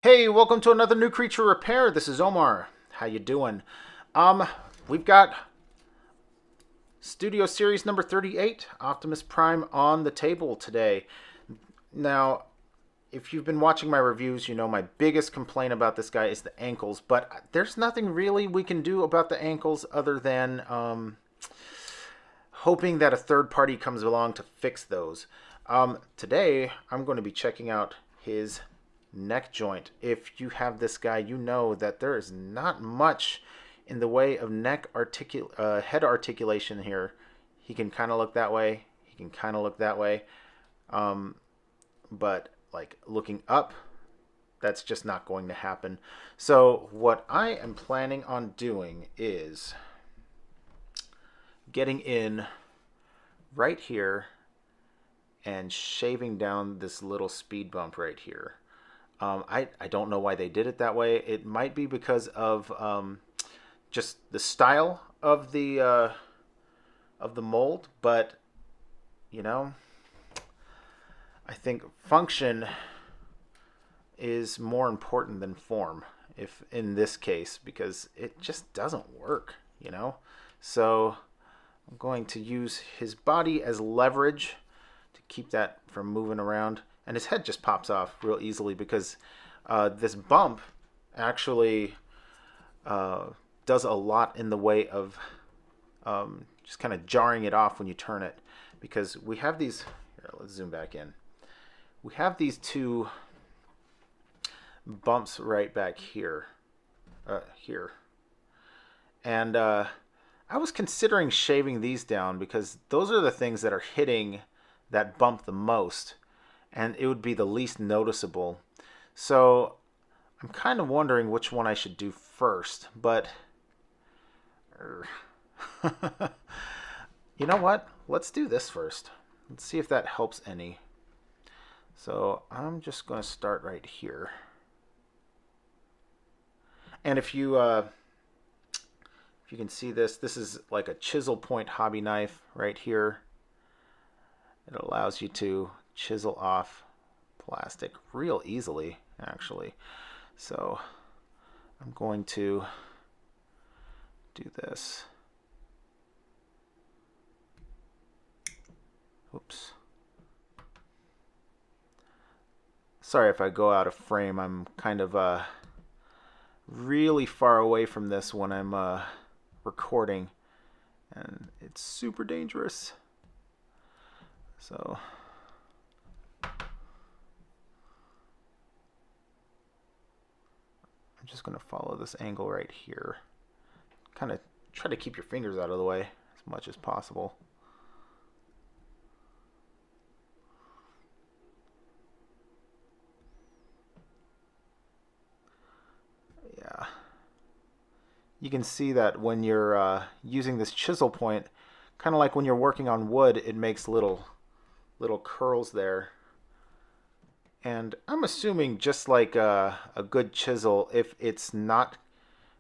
Hey, welcome to another New Creature Repair. This is Omar. How you doing? We've got Studio Series number 38, Optimus Prime, on the table today. Now, if you've been watching my reviews, you know my biggest complaint about this guy is the ankles, but there's nothing really we can do about the ankles other than hoping that a third party comes along to fix those. Today, I'm going to be checking out his neck joint. If you have this guy, you know that there is not much in the way of head articulation here. He can kind of look that way. He can kind of look that way. But like looking up, that's just not going to happen. So what I am planning on doing is getting in right here and shaving down this little speed bump right here. I don't know why they did it that way. It might be because of just the style of the mold, but you know, I think function is more important than form, if in this case, because it just doesn't work, you know. So I'm going to use his body as leverage to keep that from moving around. And his head just pops off real easily because this bump actually does a lot in the way of just kind of jarring it off when you turn it. Because we have these, here, let's zoom back in. We have these two bumps right back here. And I was considering shaving these down because those are the things that are hitting that bump the most, and it would be the least noticeable. So I'm kind of wondering which one I should do first, but you know what? Let's do this first. Let's see if that helps any. So I'm just going to start right here. And if you can see this, this is like a Chisel Point hobby knife right here. It allows you to chisel off plastic real easily, actually. So I'm going to do this. Oops. Sorry if I go out of frame. I'm kind of really far away from this when I'm recording, and it's super dangerous. So I'm just going to follow this angle right here. Kind of try to keep your fingers out of the way as much as possible. Yeah. You can see that when you're using this chisel point, kind of like when you're working on wood, it makes little curls there. And I'm assuming just like a good chisel, if it's not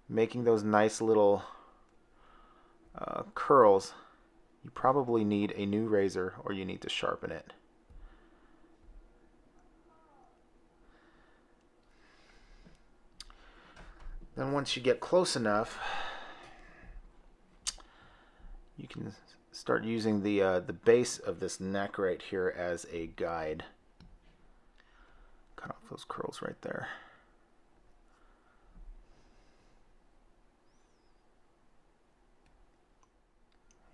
making those nice little curls, you probably need a new razor or you need to sharpen it. Then once you get close enough, you can start using the base of this neck right here as a guide. Cut off those curls right there.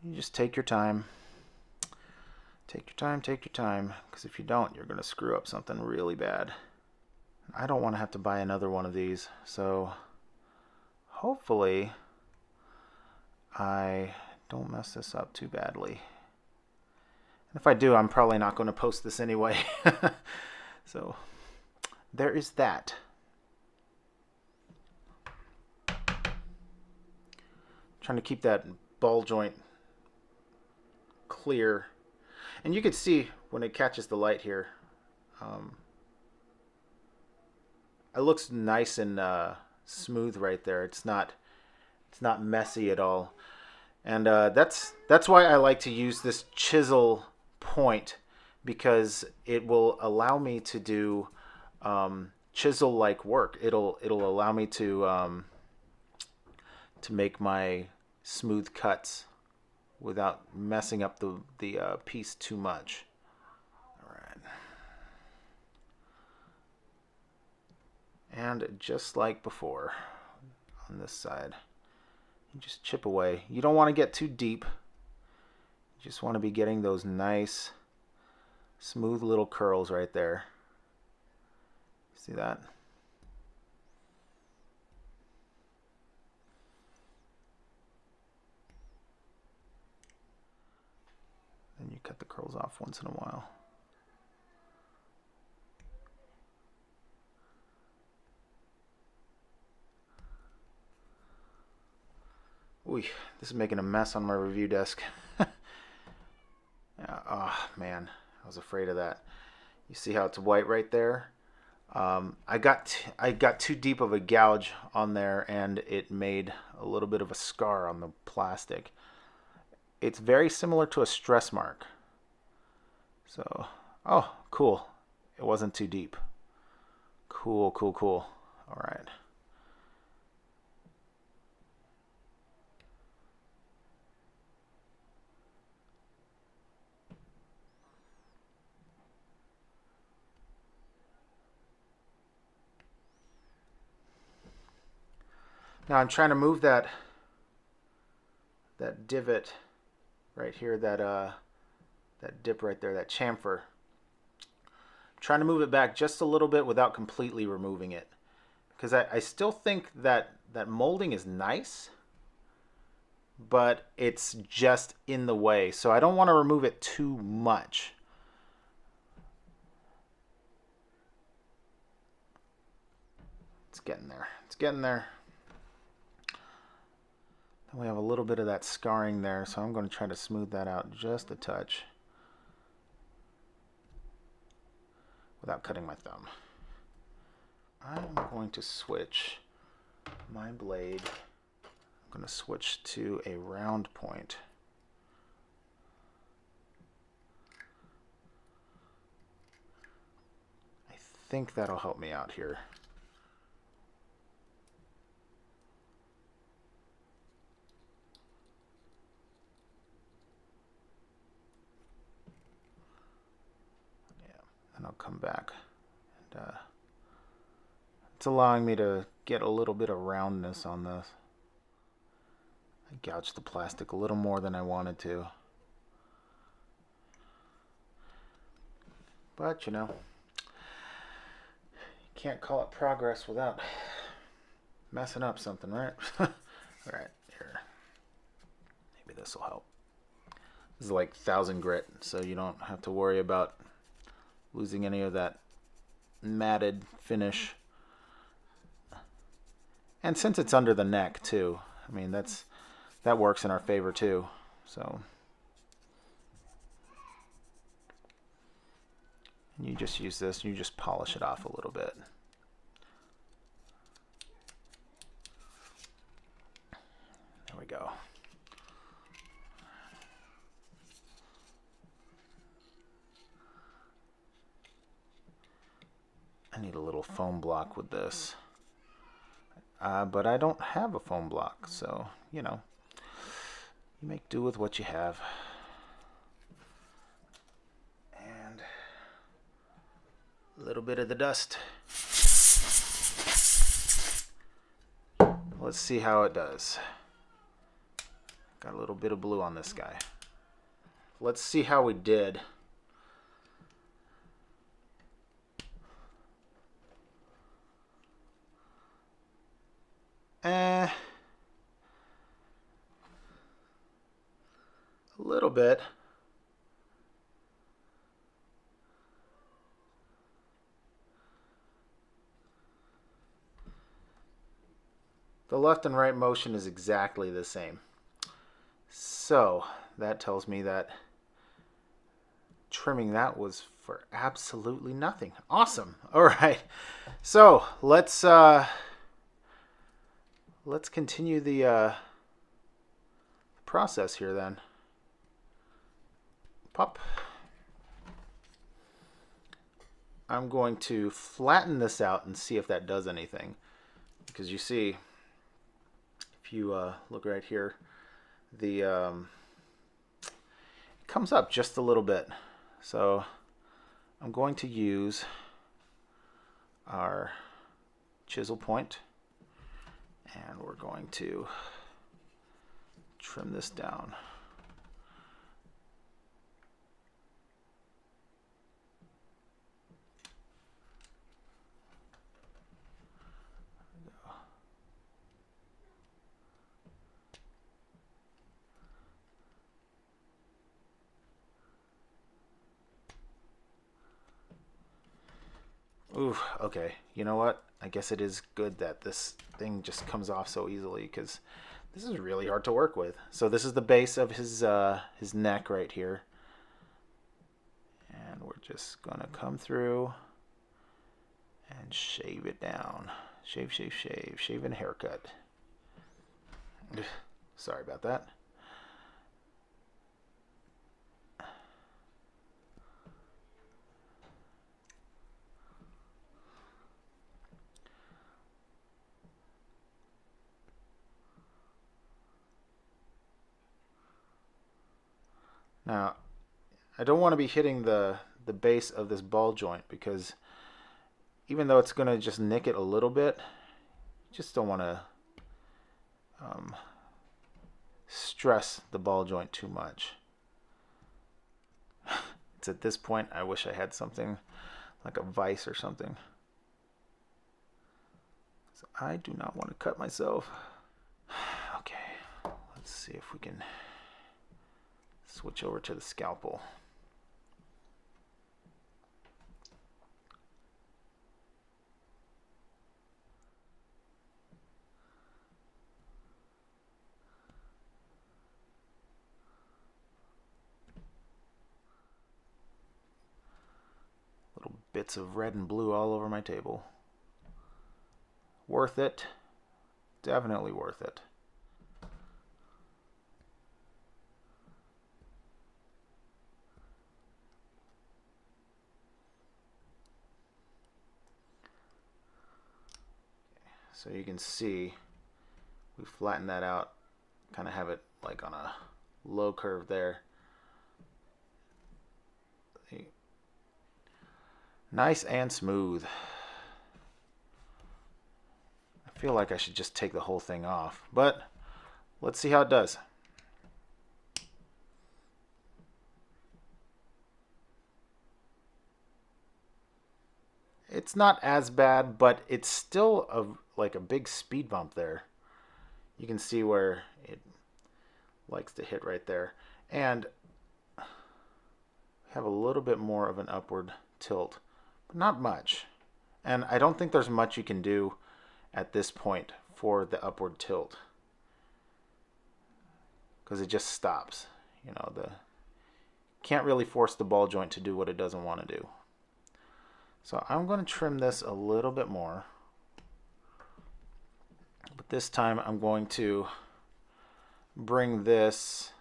You just take your time. Take your time, take your time, because if you don't, you're going to screw up something really bad. I don't want to have to buy another one of these, so hopefully I don't mess this up too badly. And if I do, I'm probably not going to post this anyway. So there is that. Trying to keep that ball joint clear. And you can see when it catches the light here, it looks nice and smooth right there. It's not messy at all. And that's why I like to use this Chisel Point, because it will allow me to do chisel-like work. It'll allow me to make my smooth cuts without messing up the piece too much. All right. And just like before, on this side, you just chip away. You don't want to get too deep. You just want to be getting those nice, smooth little curls right there. See that? Then you cut the curls off once in a while. Ooh, this is making a mess on my review desk. Oh man, I was afraid of that. You see how it's white right there? I got too deep of a gouge on there, and it made a little bit of a scar on the plastic. It's very similar to a stress mark. So, oh, cool. It wasn't too deep. Cool, cool, cool. All right. Now I'm trying to move that divot right here, that dip right there, that chamfer. I'm trying to move it back just a little bit without completely removing it, because I still think that molding is nice, but it's just in the way. So I don't want to remove it too much. It's getting there. It's getting there. And we have a little bit of that scarring there, so I'm going to try to smooth that out just a touch without cutting my thumb. I'm going to switch my blade. I'm going to switch to a round point. I think that'll help me out here. And I'll come back, and it's allowing me to get a little bit of roundness on this. I gouged the plastic a little more than I wanted to, but you know, you can't call it progress without messing up something, right? All right, here, maybe this will help. This is like 1000 grit, so you don't have to worry about losing any of that matted finish. And since it's under the neck too, I mean, that works in our favor too. So you just use this, you just polish it off a little bit. There we go. I need a little foam block with this, but I don't have a foam block, so you know, you make do with what you have. And a little bit of the dust. Let's see how it does. Got a little bit of blue on this guy. Let's see how we did. A little bit. The left and right motion is exactly the same. So that tells me that trimming that was for absolutely nothing. Awesome. All right. So let's continue the process here then. Pop. I'm going to flatten this out and see if that does anything. Because you see, if you look right here, the it comes up just a little bit. So I'm going to use our chisel point, and we're going to trim this down. Ooh, okay. You know what? I guess it is good that this thing just comes off so easily, because this is really hard to work with. So this is the base of his neck right here. And we're just gonna come through and shave it down. Shave, shave, shave. Shave and haircut. Sorry about that. Now, I don't want to be hitting the base of this ball joint, because even though it's going to just nick it a little bit, just don't want to stress the ball joint too much. It's at this point I wish I had something like a vise or something. So I do not want to cut myself. Okay, let's see if we can switch over to the scalpel. Little bits of red and blue all over my table. Worth it. Definitely worth it. So you can see we flatten that out, kind of have it like on a low curve there. Nice and smooth. I feel like I should just take the whole thing off, but let's see how it does. It's not as bad, but it's still like a big speed bump there. You can see where it likes to hit right there. And have a little bit more of an upward tilt, but not much. And I don't think there's much you can do at this point for the upward tilt, because it just stops. You know, can't really force the ball joint to do what it doesn't want to do. So I'm going to trim this a little bit more, but this time I'm going to bring this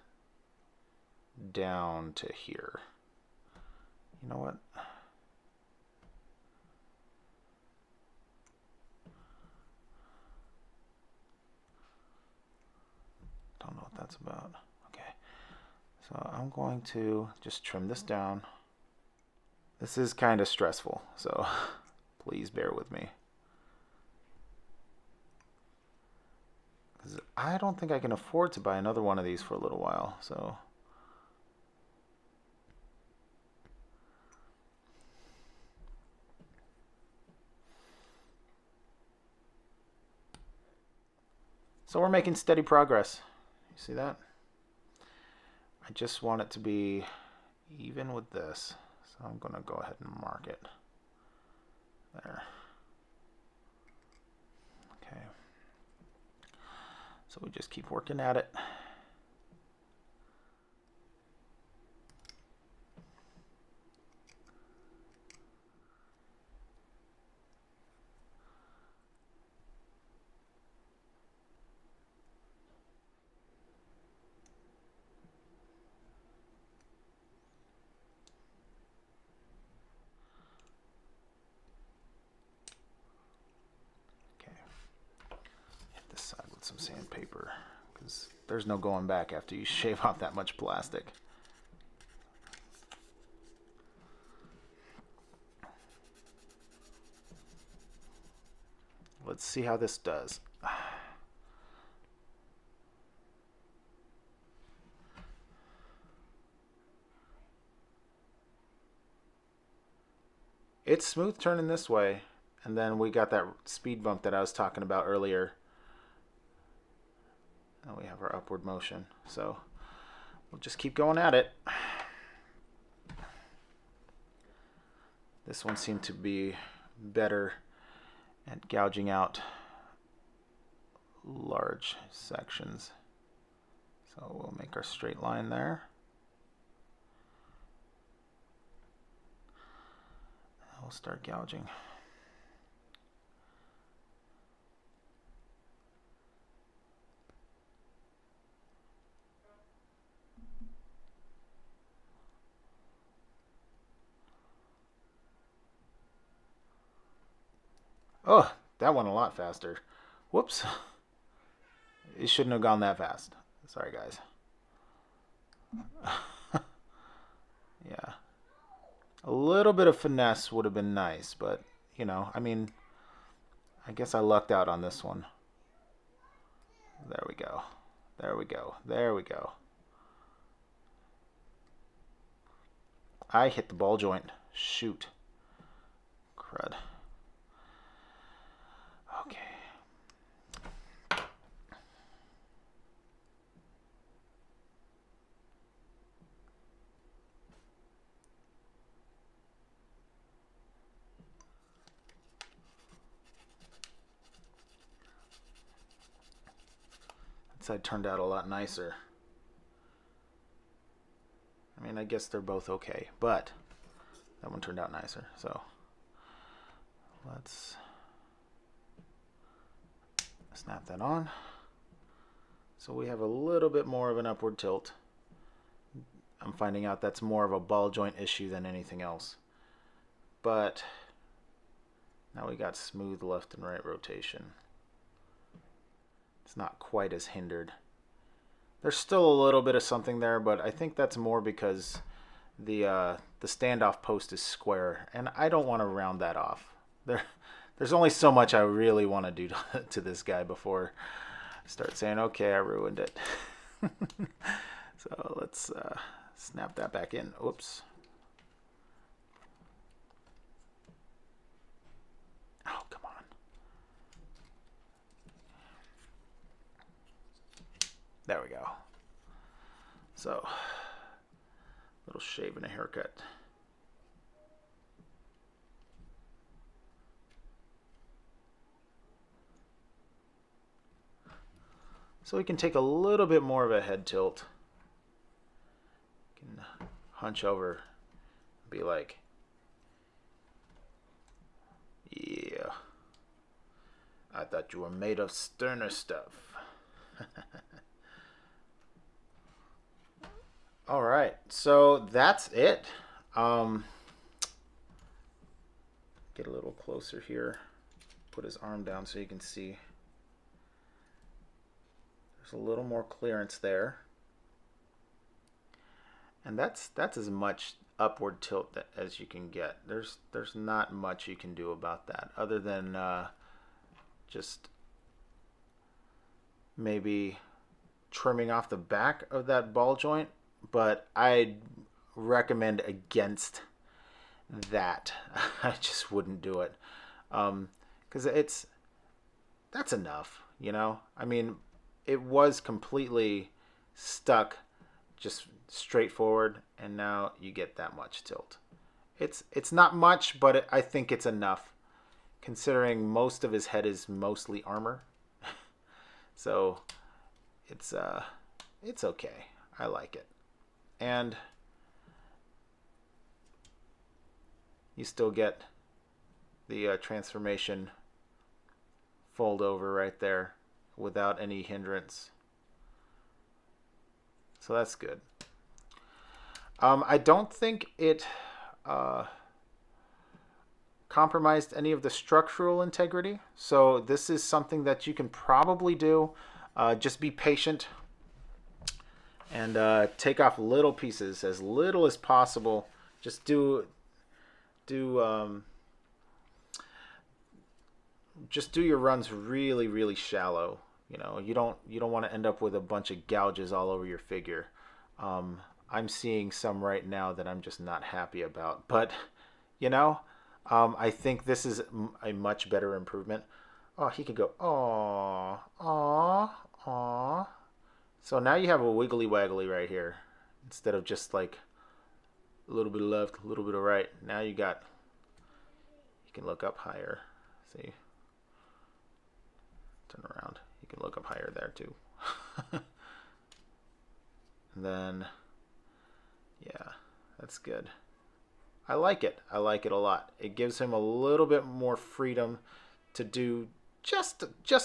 down to here. You know what? Don't know what that's about. Okay, so I'm going to just trim this down. This is kind of stressful, so please bear with me. I don't think I can afford to buy another one of these for a little while, so. So we're making steady progress. You see that? I just want it to be even with this. So I'm going to go ahead and mark it. There. Okay. So we just keep working at it. with some sandpaper, because there's no going back after you shave off that much plastic. Let's see how this does. It's smooth turning this way, and then we got that speed bump that I was talking about earlier. And we have our upward motion, so we'll just keep going at it. This one seemed to be better at gouging out large sections. So we'll make our straight line there. We'll start gouging. Oh, that went a lot faster. Whoops. It shouldn't have gone that fast. Sorry, guys. Yeah. A little bit of finesse would have been nice, but, you know, I mean, I guess I lucked out on this one. There we go. There we go. There we go. I hit the ball joint. Shoot. Crud. Okay. That side turned out a lot nicer. I mean, I guess they're both okay, but that one turned out nicer. So let's snap that on. So we have a little bit more of an upward tilt. I'm finding out that's more of a ball joint issue than anything else. But now we got smooth left and right rotation. It's not quite as hindered. There's still a little bit of something there, but I think that's more because the standoff post is square, and I don't want to round that off. There's only so much I really want to do to this guy before I start saying, okay, I ruined it. So let's snap that back in. Oops. Oh, come on. There we go. So, little shave and a haircut. So we can take a little bit more of a head tilt. Can hunch over and be like, yeah, I thought you were made of sterner stuff. All right, so that's it. Get a little closer here. Put his arm down so you can see. There's a little more clearance there. And that's as much upward tilt as you can get. There's not much you can do about that other than just maybe trimming off the back of that ball joint, but I'd recommend against that. I just wouldn't do it, because that's enough, you know. I mean, it was completely stuck, just straightforward, and now you get that much tilt. It's not much, but I think it's enough, considering most of his head is mostly armor. So it's okay. I like it. And you still get the transformation fold over right there without any hindrance. So that's good. I don't think it compromised any of the structural integrity. So this is something that you can probably do Just be patient and take off little pieces, as little as possible. Just just do your runs really, really shallow. You know, you don't want to end up with a bunch of gouges all over your figure. I'm seeing some right now that I'm just not happy about, but you know, I think this is a much better improvement. Oh, he could go, aw, aw, aw. So now you have a wiggly waggly right here, instead of just like a little bit of left, a little bit of right. Now you can look up higher. See, turn around. You can look up higher there too. And then, yeah, that's good. I like it. I like it a lot. It gives him a little bit more freedom to do just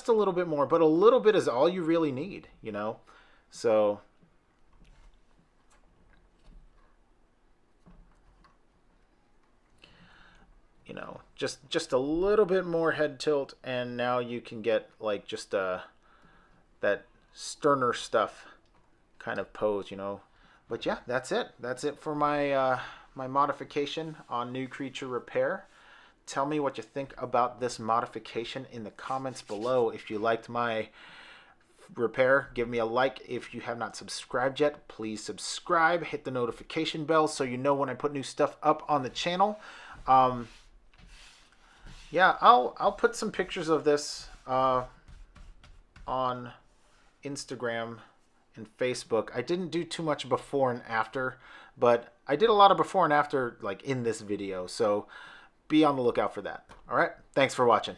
a little bit more, but a little bit is all you really need, you know? So you know, just a little bit more head tilt, and now you can get like just that sterner stuff kind of pose, you know. But yeah, that's it. That's it for my my modification on New Creature Repair. Tell me what you think about this modification in the comments below. If you liked my repair, give me a like. If you have not subscribed yet, please subscribe. Hit the notification bell so you know when I put new stuff up on the channel. Yeah, I'll put some pictures of this on Instagram and Facebook. I didn't do too much before and after, but I did a lot of before and after like in this video, so be on the lookout for that. All right, thanks for watching.